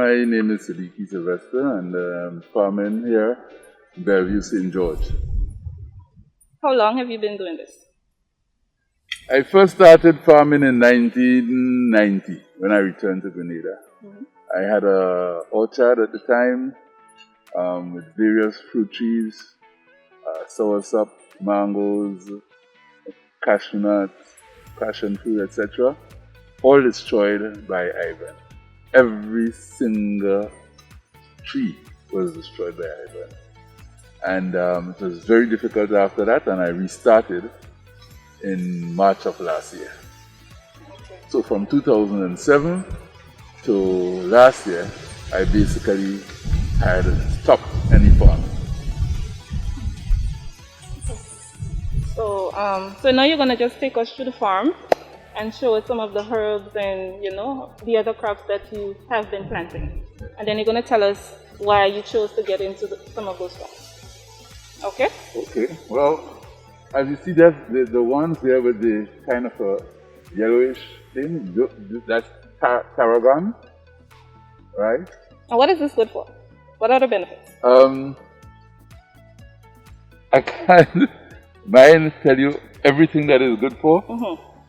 My name is Siddiqui Sylvester, and I'm farming here in Bellevue, St. George. How long have you been doing this? I first started farming in 1990 when I returned to Grenada. I had an orchard at the time with various fruit trees, soursop, mangoes, cashew nuts, passion fruit, etc. All destroyed by Ivan. Every single tree was destroyed by Ivan. And it was very difficult after that, and I restarted in March of last year. So from 2007 to last year, I basically had stopped any farming. So, so now you're gonna just take us through the farm and show us some of the herbs and the other crops that you have been planting, and then you're gonna tell us why you chose to get into some of those crops. Okay? Okay. Well, as you see, the ones here with the kind of a yellowish thing, that's Tarragon, right? And what is this good for? What are the benefits? I can't mind tell you everything that is good for,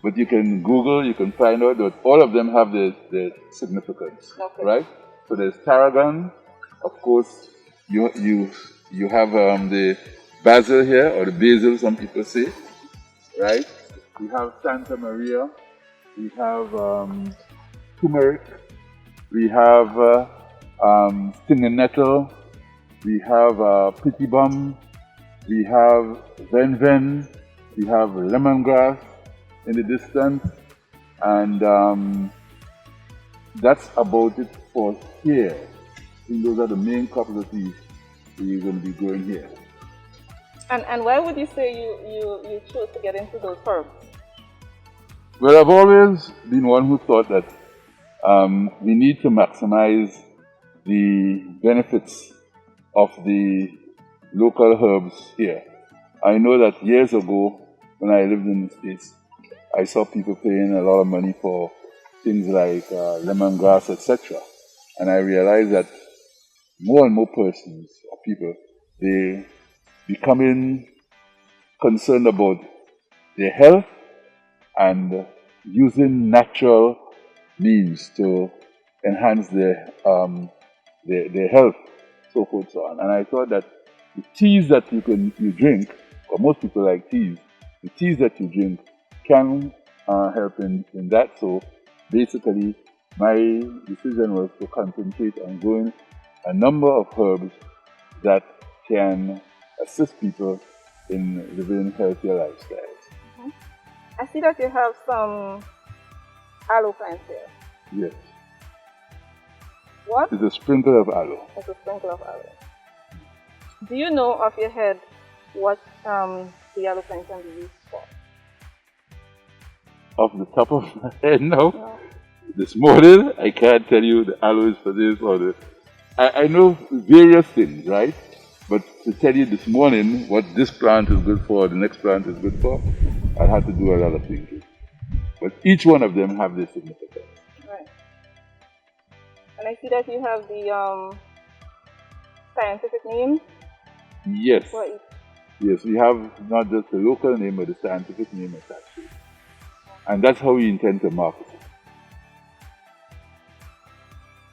but you can Google, you can find out that all of them have their significance, right? So there's Tarragon, of course. You have the Basil here, or the Basil, some people say, right? We have Santa Maria, we have Turmeric, we have stinging nettle, we have pretty bum, we have Venn-Venn, we have lemongrass in the distance, and that's about it for here. I think those are the main crops that we're going to be growing here. And why would you say you chose to get into those herbs? Well, I've always been one who thought that we need to maximize the benefits of the local herbs here. I know that years ago, when I lived in the States, I saw people paying a lot of money for things like lemongrass, etc. And I realized that more and more persons or people, they becoming concerned about their health and using natural means to enhance their health, so forth, so on. And I thought that the teas that you drink, or most people like teas, the teas that you drink can help in that. So basically, my decision was to concentrate on growing a number of herbs that can assist people in living healthier lifestyles. I see that you have some aloe plants here. Yes. What? It's a sprinkle of aloe. It's a sprinkle of aloe. Do you know off your head what the aloe plant can be used for? Off the top of my head, no. This morning, I can't tell you the aloe is for this or the... I know various things, right? But to tell you this morning what this plant is good for, the next plant is good for, I'll have to do a lot of thinking. But each one of them have their significance. Right. And I see that you have the scientific name. Yes. For each. Yes, we have not just the local name, but the scientific name attached to it. And that's how we intend to market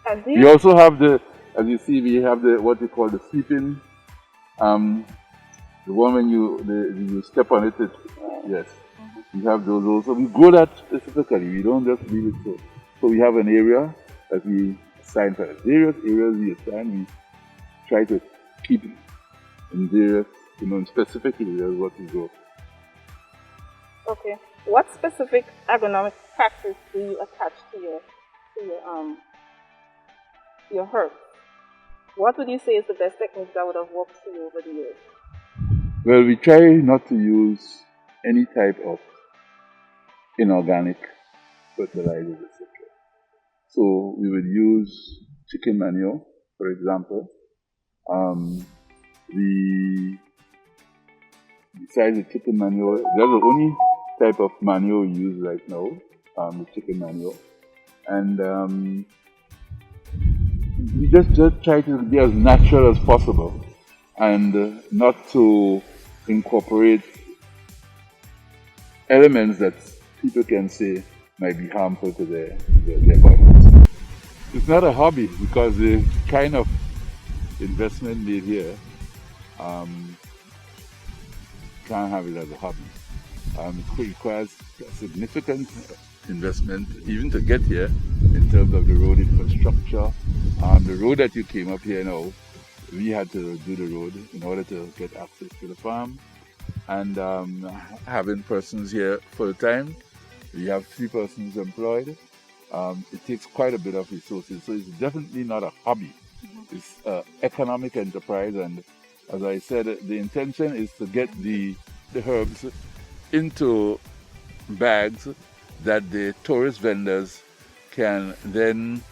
it. We also have as you see, we have what we call the sleeping, the one when you step on it, yes. We have those also. We grow that specifically. We don't just leave it so we have an area that we assign for it. Various areas we assign, we try to keep in various, in specific areas what we grow. Okay. What specific agronomic practice do you attach to your herbs? What would you say is the best technique that would have worked for you over the years? Well, we try not to use any type of inorganic fertilizers, etc. So we would use chicken manure, for example. Besides the chicken manure, that's the only type of manure we use right now, the chicken manure. And we just try to be as natural as possible and not to incorporate elements that people can say might be harmful to their bodies. It's not a hobby because the kind of investment made here can't have it as a hobby. It requires a significant investment even to get here in terms of the road infrastructure. The road that you came up here now, we had to do the road in order to get access to the farm. And having persons here full time, we have 3 persons employed. It takes quite a bit of resources, so it's definitely not a hobby. It's an economic enterprise, and as I said, the intention is to get the herbs into bags that the tourist vendors can then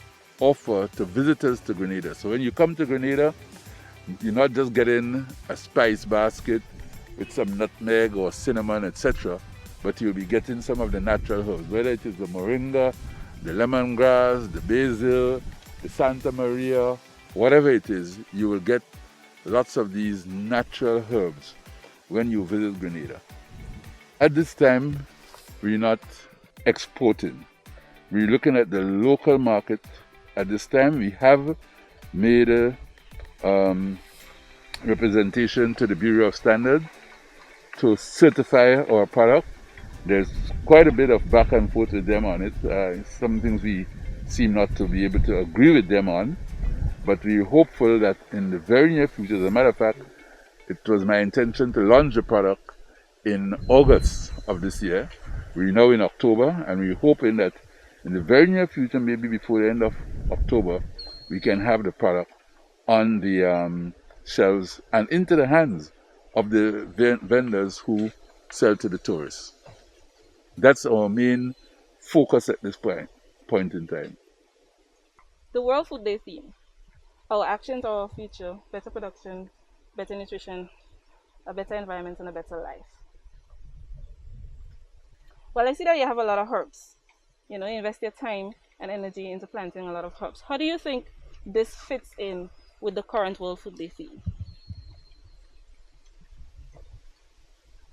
offer to visitors to Grenada. So when you come to Grenada, you're not just getting a spice basket with some nutmeg or cinnamon, etc., but you'll be getting some of the natural herbs, whether it is the moringa, the lemongrass, the basil, the Santa Maria, whatever it is, you will get lots of these natural herbs when you visit Grenada. At this time, we're not exporting. We're looking at the local market. At this time, we have made a representation to the Bureau of Standards to certify our product. There's quite a bit of back and forth with them on it. Some things we seem not to be able to agree with them on, but we're hopeful that in the very near future, as a matter of fact, it was my intention to launch the product in August of this year. We're now in October, and we're hoping that in the very near future, maybe before the end of October, we can have the product on the shelves and into the hands of the vendors who sell to the tourists. That's our main focus at this point in time. The World Food Day theme: our actions are our future, better production, better nutrition, a better environment, and a better life. Well, I see that you have a lot of herbs. You invest your time and energy into planting a lot of herbs. How do you think this fits in with the current World Food Day theme?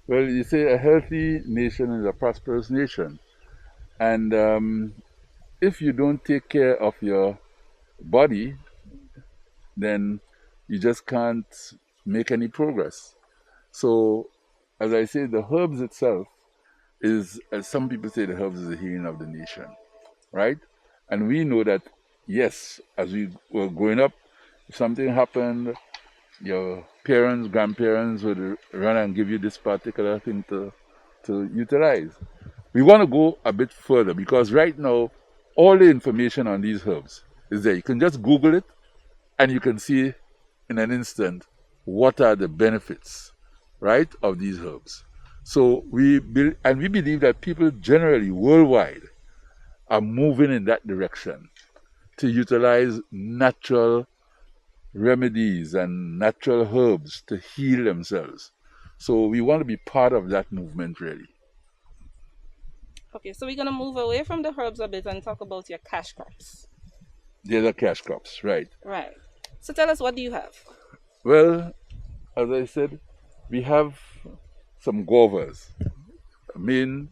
Well, you say a healthy nation is a prosperous nation. And if you don't take care of your body, then you just can't make any progress. So, as I say, the herbs itself is, as some people say, the herbs is the healing of the nation, right? And we know that, yes, as we were growing up, if something happened, your parents, grandparents would run and give you this particular thing to utilize. We want to go a bit further because right now, all the information on these herbs is there. You can just Google it and you can see in an instant what are the benefits, right, of these herbs. So we believe that people generally worldwide are moving in that direction to utilize natural remedies and natural herbs to heal themselves. So we want to be part of that movement, really. Okay, so we're going to move away from the herbs a bit and talk about your cash crops. They're the cash crops, right. Right. So tell us, what do you have? Well, as I said, we have some guavas. In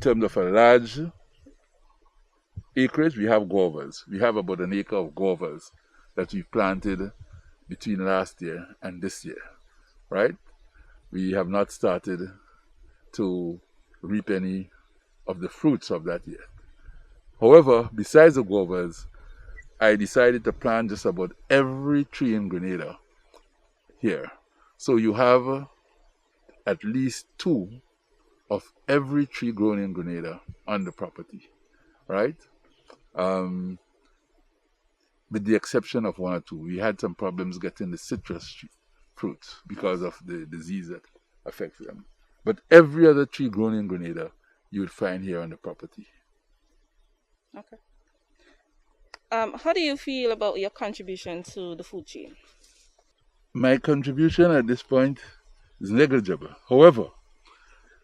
terms of a large acreage, we have guavas. We have about an acre of guavas that we planted between last year and this year, right? We have not started to reap any of the fruits of that yet. However, besides the guavas, I decided to plant just about every tree in Grenada here. So you have at least 2 of every tree grown in Grenada on the property, right? With the exception of 1 or 2. We had some problems getting the citrus fruits because of the disease that affects them. But every other tree grown in Grenada, you would find here on the property. Okay. How do you feel about your contribution to the food chain? My contribution at this point is negligible. However,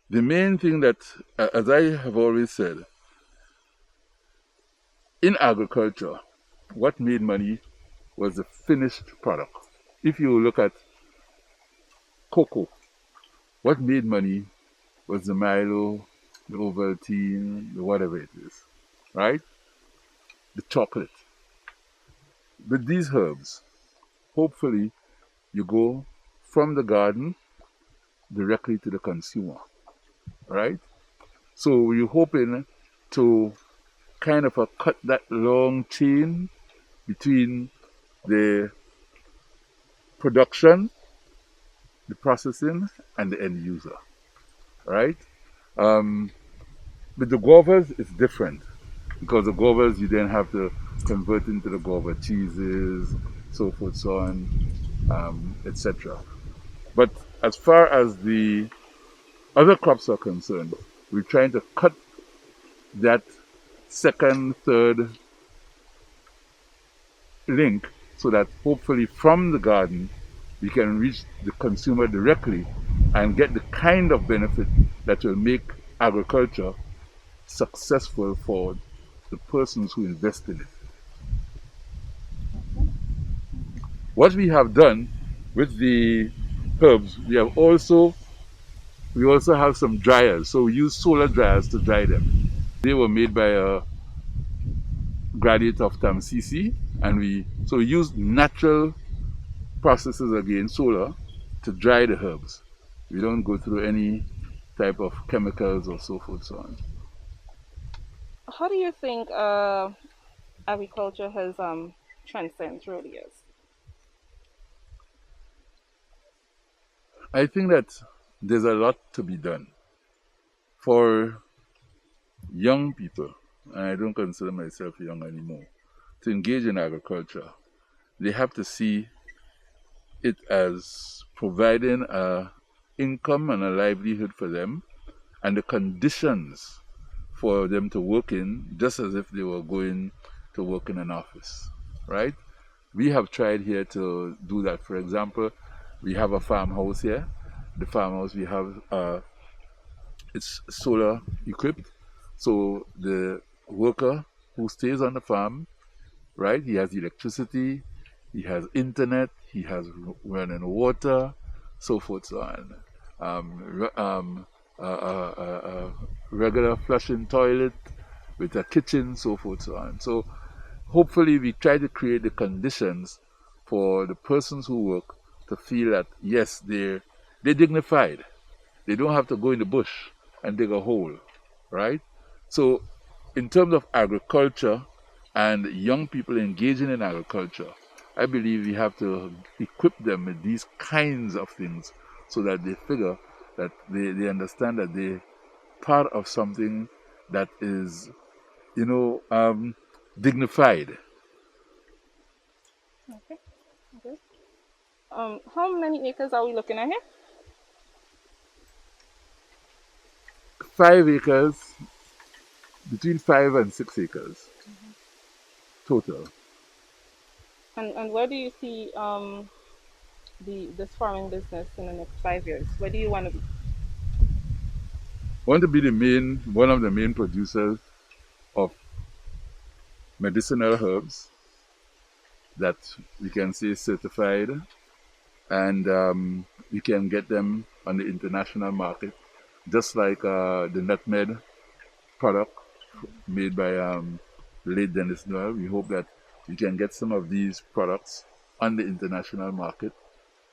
the main thing that, as I have always said, in agriculture, what made money was the finished product. If you look at cocoa, what made money was the Milo, the Ovaltine, the whatever it is, right? The chocolate. With these herbs, hopefully you go from the garden directly to the consumer, right? So you're hoping to kind of cut that long chain between the production, the processing, and the end user, right? With the guavas, it's different because the guavas you then have to convert into the guava cheeses, so forth, so on, etc. But as far as the other crops are concerned, we're trying to cut that second, third link so that hopefully from the garden we can reach the consumer directly and get the kind of benefit that will make agriculture successful for the persons who invest in it. What we have done with the herbs, we also have some driers. So we use solar driers to dry them. They were made by a graduate of TAMCC, and we use natural processes again, solar, to dry the herbs. We don't go through any type of chemicals or so forth, so on. How do you think agriculture has transcended through the years? I think that there's a lot to be done for young people, and I don't consider myself young anymore, to engage in agriculture. They have to see it as providing a income and a livelihood for them, and the conditions for them to work in, just as if they were going to work in an office, right? We have tried here to do that. For example, we have a farmhouse here. The farmhouse we have, it's solar equipped. So the worker who stays on the farm, right, he has electricity, he has internet, he has running water, so forth, so on. Regular flushing toilet with a kitchen, so forth, so on. So hopefully we try to create the conditions for the persons who work to feel that yes, they're dignified. They don't have to go in the bush and dig a hole, right? So in terms of agriculture and young people engaging in agriculture, I believe we have to equip them with these kinds of things so that they figure that they understand that they're part of something that is, dignified. Okay. Okay. How many acres are we looking at here? 5 acres, between 5 and 6 acres total. And where do you see this farming business in the next 5 years? Where do you want to be? Want to be one of the main producers of medicinal herbs that we can say certified, and we can get them on the international market, just like the nutmeg product made by the late Dennis Noel. We hope that we can get some of these products on the international market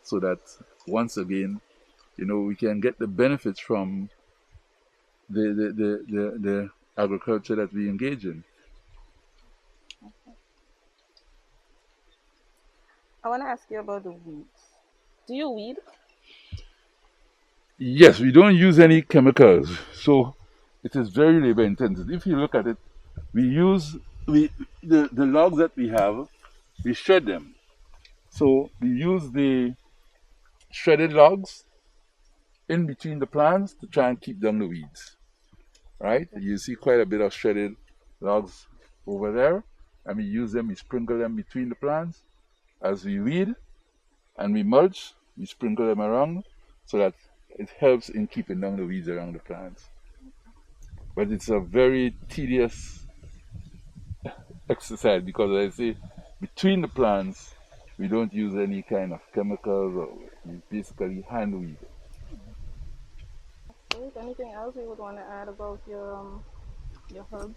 so that once again, we can get the benefits from the agriculture that we engage in. I want to ask you about the weeds. Do you weed? Yes, we don't use any chemicals, so it is very labor intensive. If you look at it, the logs that we have, we shred them. So we use the shredded logs in between the plants to try and keep down the weeds. Right? You see quite a bit of shredded logs over there, and we use them, we sprinkle them between the plants as we weed, and we mulch, we sprinkle them around so that it helps in keeping down the weeds around the plants. But it's a very tedious exercise because, as I say, between the plants, we don't use any kind of chemicals, or we basically hand weed. Great. Anything else you would want to add about your herbs?